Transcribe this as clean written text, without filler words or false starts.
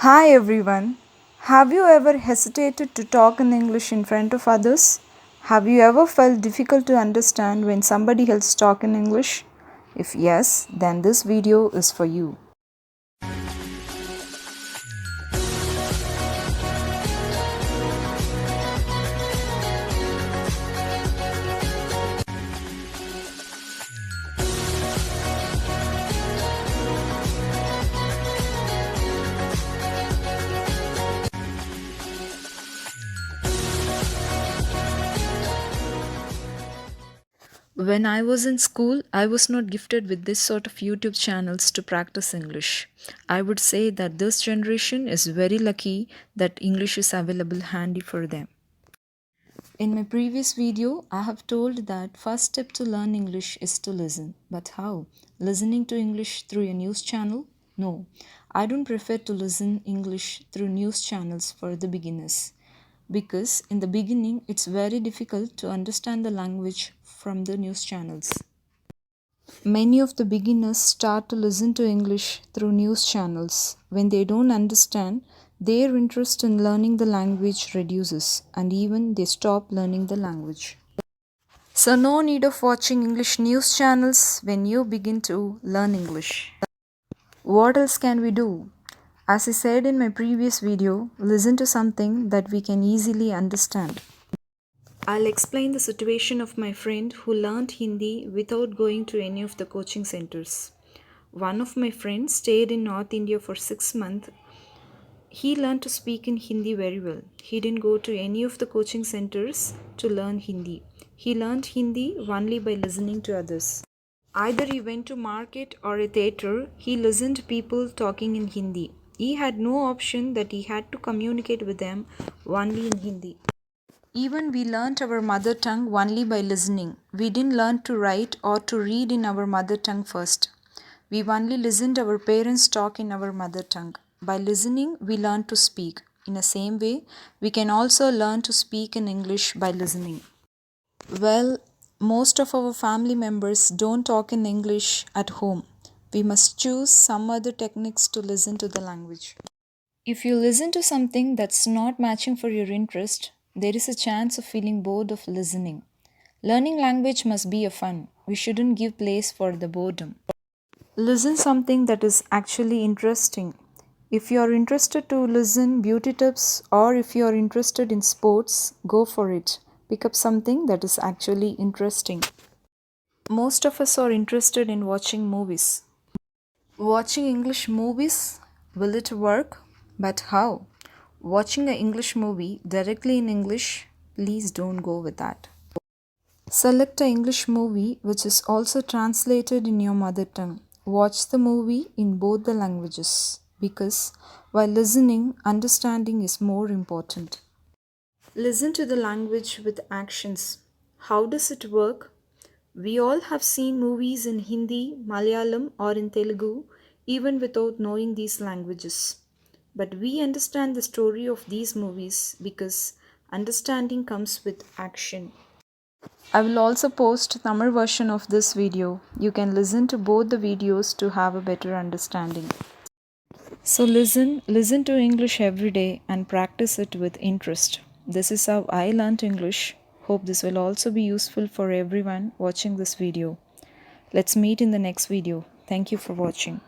Hi everyone. Have you ever hesitated to talk in English in front of others? Have you ever felt difficult to understand when somebody else talk in English? If yes, then this video is for you. When I was in school, I was not gifted with this sort of YouTube channels to practice English. I would say that this generation is very lucky that English is available handy for them. In my previous video, I have told that first step to learn English is to listen. But how? Listening to English through a news channel? No. I don't prefer to listen English through news channels for the beginners. Because in the beginning, it's very difficult to understand the language from the news channels. Many of the beginners start to listen to English through news channels. When they don't understand, their interest in learning the language reduces and even they stop learning the language. So, no need of watching English news channels when you begin to learn English. What else can we do? As I said in my previous video, listen to something that we can easily understand. I'll explain the situation of my friend who learned Hindi without going to any of the coaching centers. One of my friends stayed in North India for 6 months. He learned to speak in Hindi very well. He didn't go to any of the coaching centers to learn Hindi. He learned Hindi only by listening to others. Either he went to market or a theater, he listened to people talking in Hindi. He had no option that he had to communicate with them only in Hindi. Even we learnt our mother tongue only by listening. We didn't learn to write or to read in our mother tongue first. We only listened our parents talk in our mother tongue. By listening, we learn to speak. In the same way, we can also learn to speak in English by listening. Well, most of our family members don't talk in English at home. We must choose some other techniques to listen to the language. If you listen to something that's not matching for your interest, there is a chance of feeling bored of listening. Learning language must be a fun. We shouldn't give place for the boredom. Listen something that is actually interesting. If you are interested to listen beauty tips or if you are interested in sports, go for it. Pick up something that is actually interesting. Most of us are interested in watching movies. Watching English movies, will it work? But how? Watching an English movie directly in English, please don't go with that. Select an English movie which is also translated in your mother tongue. Watch the movie in both the languages because while listening, understanding is more important. Listen to the language with actions. How does it work? We all have seen movies in Hindi, Malayalam, or in Telugu, even without knowing these languages. But we understand the story of these movies because understanding comes with action. I will also post Tamil version of this video. You can listen to both the videos to have a better understanding. So listen to English every day and practice it with interest. This is how I learned English. Hope this will also be useful for everyone watching this video. Let's meet in the next video. Thank you for watching.